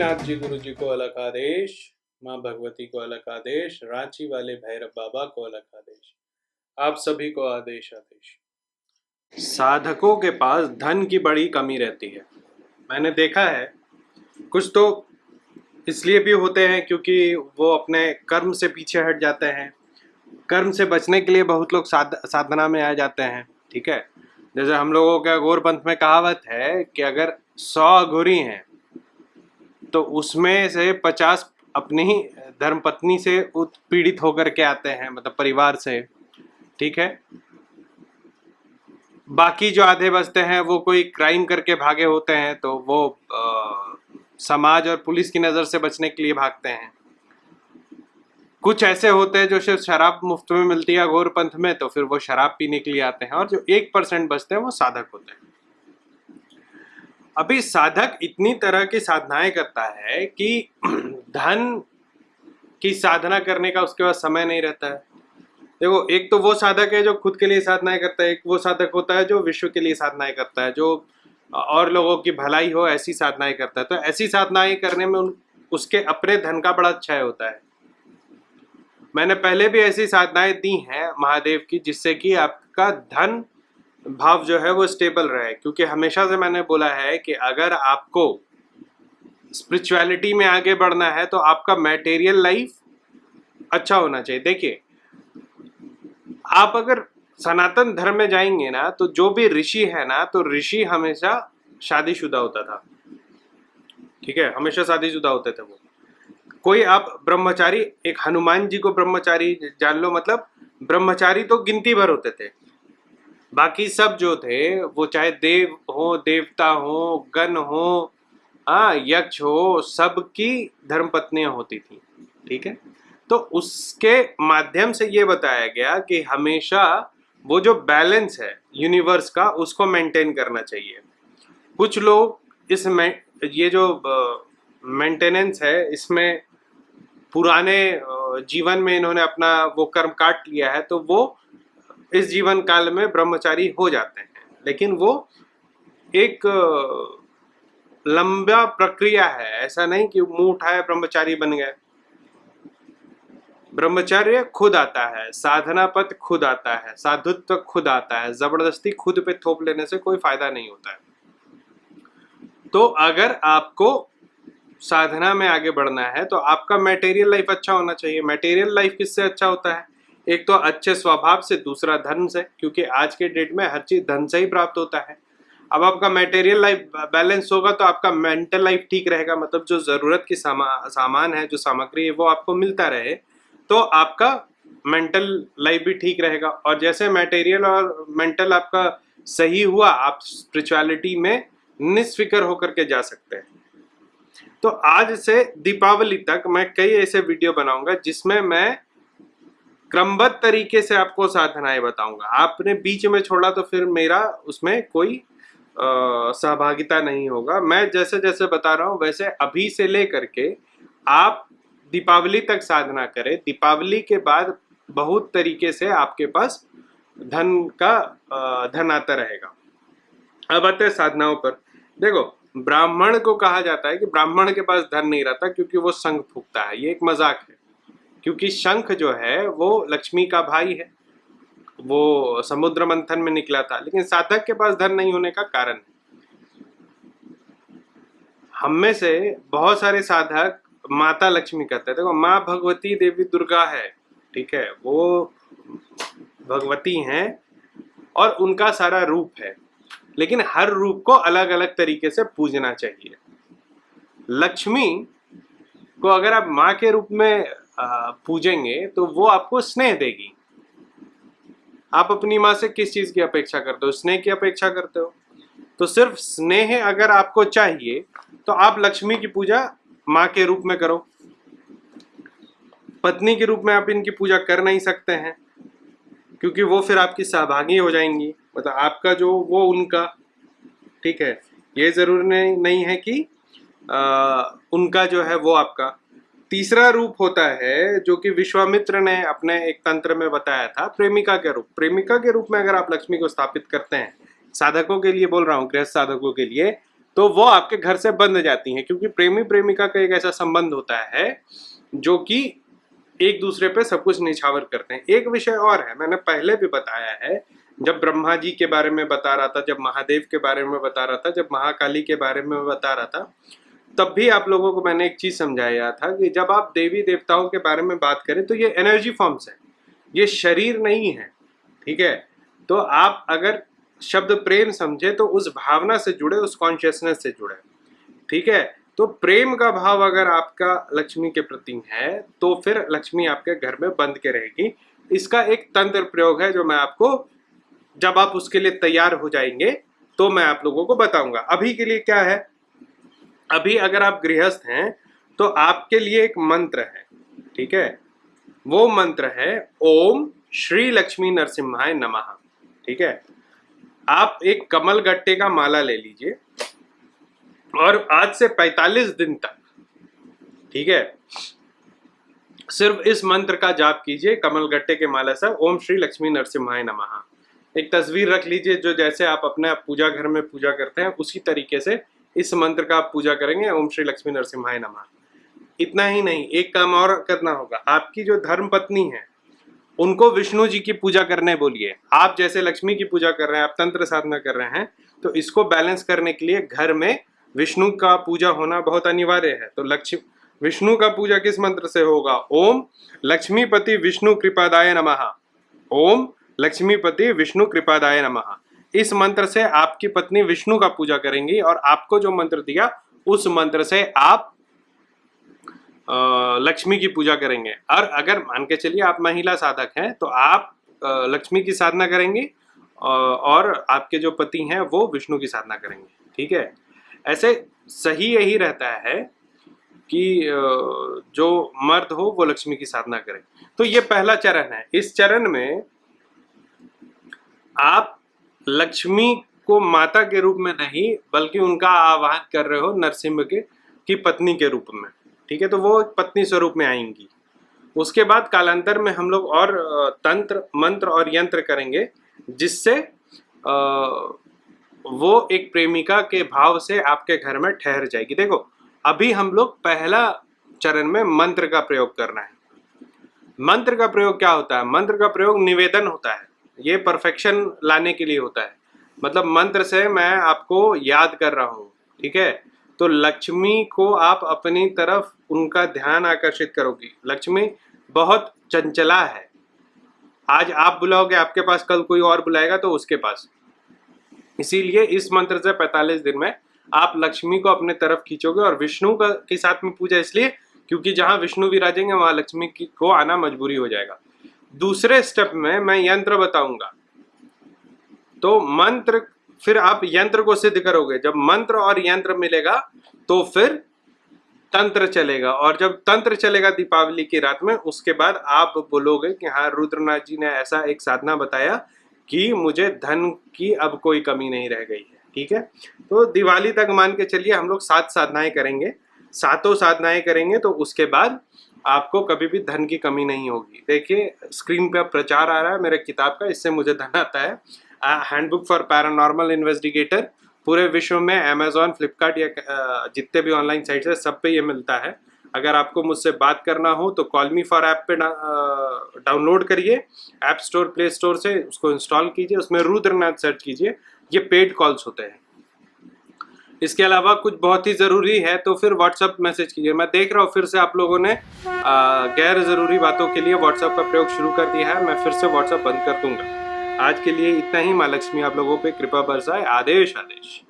नाथ जी गुरु जी को अलग आदेश, माँ भगवती को अलग आदेश, रांची वाले भैरव बाबा को अलग आदेश, आप सभी को आदेश आदेश। साधकों के पास धन की बड़ी कमी रहती है। मैंने देखा है, कुछ तो इसलिए भी होते हैं क्योंकि वो अपने कर्म से पीछे हट जाते हैं। कर्म से बचने के लिए बहुत लोग साधना में आ जाते हैं। ठीक है, जैसे हम लोगों के अघोर पंथ में कहावत है कि अगर 100 अघोरी हैं तो उसमें से 50 अपनी ही धर्मपत्नी से उत्पीड़ित होकर के आते हैं, मतलब परिवार से। ठीक है, बाकी जो आधे बचते हैं वो कोई क्राइम करके भागे होते हैं, तो वो समाज और पुलिस की नज़र से बचने के लिए भागते हैं। कुछ ऐसे होते हैं जो सिर्फ शराब मुफ्त में मिलती है अघोर पंथ में, तो फिर वो शराब पीने के लिए आते हैं। और जो 1% बचते हैं वो साधक होते हैं। अभी साधक इतनी तरह की साधनाएं करता है कि धन की साधना करने का उसके पास समय नहीं रहता है। देखो, एक तो वो साधक है जो खुद के लिए साधनाएं करता है, एक वो साधक होता है जो विश्व के लिए साधनाएं करता है, जो और लोगों की भलाई हो ऐसी साधनाएं करता है। तो ऐसी साधनाएं करने में उसके अपने धन का बड़ा क्षय होता है। मैंने पहले भी ऐसी साधनाएं दी हैं महादेव की, जिससे कि आपका धन भाव जो है वो स्टेबल रहे। क्योंकि हमेशा से मैंने बोला है कि अगर आपको स्पिरिचुअलिटी में आगे बढ़ना है तो आपका मटेरियल लाइफ अच्छा होना चाहिए। देखिए, आप अगर सनातन धर्म में जाएंगे ना, तो जो भी ऋषि है ना, तो ऋषि हमेशा शादीशुदा होता था। ठीक है, हमेशा शादीशुदा होते थे वो। कोई आप ब्रह्मचारी, एक हनुमान जी को ब्रह्मचारी जान लो, मतलब ब्रह्मचारी तो गिनती भर होते थे। बाकी सब जो थे वो चाहे देव हो, देवता हो, गण हो, यक्ष हो, सबकी धर्मपत्नियां होती थी। ठीक है, तो उसके माध्यम से ये बताया गया कि हमेशा वो जो बैलेंस है यूनिवर्स का, उसको मेंटेन करना चाहिए। कुछ लोग ये जो मेंटेनेंस है, इसमें पुराने जीवन में इन्होंने अपना वो कर्म काट लिया है, तो वो इस जीवन काल में ब्रह्मचारी हो जाते हैं। लेकिन वो एक लंबा प्रक्रिया है, ऐसा नहीं कि मुंह उठाए ब्रह्मचारी बन गए। ब्रह्मचर्य खुद आता है, साधना पथ खुद आता है, साधुत्व खुद आता है। जबरदस्ती खुद पे थोप लेने से कोई फायदा नहीं होता है। तो अगर आपको साधना में आगे बढ़ना है तो आपका मटेरियल लाइफ अच्छा होना चाहिए। मटेरियल लाइफ किससे अच्छा होता है? एक तो अच्छे स्वभाव से, दूसरा धन से, क्योंकि आज के डेट में हर चीज धन से ही प्राप्त होता है। अब आपका मटेरियल लाइफ बैलेंस होगा तो आपका मेंटल लाइफ ठीक रहेगा, मतलब जो जरूरत की सामान है, जो सामग्री है, वो आपको मिलता रहे, तो आपका मेंटल लाइफ भी ठीक रहेगा। और जैसे मटेरियल और मेंटल आपका सही हुआ, आप स्पिरिचुअलिटी में निस्फिक्र होकर के जा सकते हैं। तो आज से दीपावली तक मैं कई ऐसे वीडियो बनाऊंगा जिसमें मैं क्रमबद्ध तरीके से आपको साधनाएं बताऊंगा। आपने बीच में छोड़ा तो फिर मेरा उसमें कोई सहभागिता नहीं होगा। मैं जैसे जैसे बता रहा हूं वैसे अभी से लेकर के आप दीपावली तक साधना करें। दीपावली के बाद बहुत तरीके से आपके पास धन आता रहेगा। अब आते हैं साधनाओं पर। देखो, ब्राह्मण को कहा जाता है कि ब्राह्मण के पास धन नहीं रहता क्योंकि वो शंख फूंकता है। ये एक मजाक है, क्योंकि शंख जो है वो लक्ष्मी का भाई है, वो समुद्र मंथन में निकला था। लेकिन साधक के पास धन नहीं होने का कारण, हम में से बहुत सारे साधक माता लक्ष्मी कहते हैं। देखो, माँ भगवती देवी दुर्गा है, ठीक है, वो भगवती हैं और उनका सारा रूप है, लेकिन हर रूप को अलग अलग तरीके से पूजना चाहिए। लक्ष्मी को अगर आप माँ के रूप में पूजेंगे तो वो आपको स्नेह देगी। आप अपनी माँ से किस चीज की अपेक्षा करते हो? स्नेह की अपेक्षा करते हो। तो सिर्फ स्नेह अगर आपको चाहिए तो आप लक्ष्मी की पूजा माँ के रूप में करो। पत्नी के रूप में आप इनकी पूजा कर नहीं सकते हैं, क्योंकि वो फिर आपकी सहभागी हो जाएंगी, मतलब आपका जो वो उनका। ठीक है, ये जरूरी नहीं है कि उनका जो है वो आपका। तीसरा रूप होता है जो कि विश्वामित्र ने अपने एक तंत्र में बताया था, प्रेमिका के रूप। प्रेमिका के रूप में अगर आप लक्ष्मी को स्थापित करते हैं, साधकों के लिए बोल रहा हूँ, गृहस्थ साधकों के लिए, तो वो आपके घर से बंध जाती हैं, क्योंकि प्रेमी प्रेमिका का एक ऐसा संबंध होता है जो कि एक दूसरे पे सब कुछ निछावर करते हैं। एक विषय और है, मैंने पहले भी बताया है, जब ब्रह्मा जी के बारे में बता रहा था, जब महादेव के बारे में बता रहा था, जब महाकाली के बारे में बता रहा था, तब भी आप लोगों को मैंने एक चीज समझाया था कि जब आप देवी देवताओं के बारे में बात करें तो ये एनर्जी फॉर्म्स है, ये शरीर नहीं है, ठीक है। तो आप अगर शब्द प्रेम समझे तो उस भावना से जुड़े, उस कॉन्शियसनेस से जुड़े, ठीक है। तो प्रेम का भाव अगर आपका लक्ष्मी के प्रति है तो फिर लक्ष्मी आपके घर में बंद के रहेगी। इसका एक तंत्र प्रयोग है जो मैं आपको, जब आप उसके लिए तैयार हो जाएंगे तो मैं आप लोगों को बताऊंगा। अभी के लिए क्या है, अभी अगर आप गृहस्थ हैं तो आपके लिए एक मंत्र है, ठीक है। वो मंत्र है ओम श्री लक्ष्मी नरसिम्हाय नमः, ठीक है। आप एक कमल गट्टे का माला ले लीजिए और आज से 45 दिन तक, ठीक है, सिर्फ इस मंत्र का जाप कीजिए कमल गट्टे के माला से, ओम श्री लक्ष्मी नरसिम्हाय नमः। एक तस्वीर रख लीजिए जो जैसे आप अपने पूजा घर में पूजा करते हैं उसी तरीके से इस मंत्र का आप पूजा करेंगे, ओम श्री लक्ष्मी नरसिम्हाय नमः। इतना ही नहीं, एक काम और करना होगा, आपकी जो धर्म पत्नी है उनको विष्णु जी की पूजा करने बोलिए। आप जैसे लक्ष्मी की पूजा कर रहे हैं, आप तंत्र साधना कर रहे हैं, तो इसको बैलेंस करने के लिए घर में विष्णु का पूजा होना बहुत अनिवार्य है। तो विष्णु का पूजा किस मंत्र से होगा, ओम लक्ष्मीपति विष्णु कृपादाय नमः, ओम लक्ष्मीपति विष्णु कृपादाय नमः। इस मंत्र से आपकी पत्नी विष्णु का पूजा करेंगी और आपको जो मंत्र दिया उस मंत्र से आप लक्ष्मी की पूजा करेंगे। और अगर मान के चलिए आप महिला साधक हैं तो आप लक्ष्मी की साधना करेंगे और आपके जो पति हैं वो विष्णु की साधना करेंगे, ठीक है। ऐसे सही यही रहता है कि जो मर्द हो वो लक्ष्मी की साधना करे। तो ये पहला चरण है। इस चरण में आप लक्ष्मी को माता के रूप में नहीं बल्कि उनका आवाहन कर रहे हो नरसिंह की पत्नी के रूप में, ठीक है। तो वो पत्नी स्वरूप में आएंगी। उसके बाद कालांतर में हम लोग और तंत्र मंत्र और यंत्र करेंगे जिससे वो एक प्रेमिका के भाव से आपके घर में ठहर जाएगी। देखो अभी हम लोग पहला चरण में मंत्र का प्रयोग करना है। मंत्र का प्रयोग क्या होता है, मंत्र का प्रयोग निवेदन होता है, ये परफेक्शन लाने के लिए होता है। मतलब मंत्र से मैं आपको याद कर रहा हूँ, ठीक है। तो लक्ष्मी को आप अपनी तरफ उनका ध्यान आकर्षित करोगी। लक्ष्मी बहुत चंचला है, आज आप बुलाओगे आपके पास, कल कोई और बुलाएगा तो उसके पास। इसीलिए इस मंत्र से 45 दिन में आप लक्ष्मी को अपने तरफ खींचोगे। और विष्णु का के साथ में पूजा इसलिए क्योंकि जहां विष्णु विराजेंगे वहां लक्ष्मी को आना मजबूरी हो जाएगा। दूसरे स्टेप में मैं यंत्र बताऊंगा, तो मंत्र फिर आप यंत्र को सिद्ध करोगे। जब मंत्र और यंत्र मिलेगा तो फिर तंत्र चलेगा, और जब तंत्र चलेगा दीपावली की रात में, उसके बाद आप बोलोगे कि हाँ रुद्रनाथ जी ने ऐसा एक साधना बताया कि मुझे धन की अब कोई कमी नहीं रह गई है, ठीक है। तो दिवाली तक मान के चलिए हम लोग 7 साधनाएं करेंगे, 7 साधनाएं करेंगे तो उसके बाद आपको कभी भी धन की कमी नहीं होगी। देखिए स्क्रीन पे प्रचार आ रहा है मेरे किताब का, इससे मुझे धन आता है। हैंडबुक फॉर पैरानॉर्मल इन्वेस्टिगेटर, पूरे विश्व में अमेजॉन, फ्लिपकार्ट या जितने भी ऑनलाइन साइट्स है सब पे ये मिलता है। अगर आपको मुझसे बात करना हो तो कॉल मी फॉर ऐप पे डाउनलोड करिए, ऐप स्टोर प्ले स्टोर से उसको इंस्टॉल कीजिए, उसमें रुद्रनाथ सर्च कीजिए, ये पेड कॉल्स होते हैं। इसके अलावा कुछ बहुत ही ज़रूरी है तो फिर व्हाट्सअप मैसेज कीजिए। मैं देख रहा हूँ फिर से आप लोगों ने गैर ज़रूरी बातों के लिए व्हाट्सअप का प्रयोग शुरू कर दिया है। मैं फिर से व्हाट्सअप बंद कर दूंगा। आज के लिए इतना ही। माँ लक्ष्मी आप लोगों पे कृपा बरसाए। आदेश आदेश।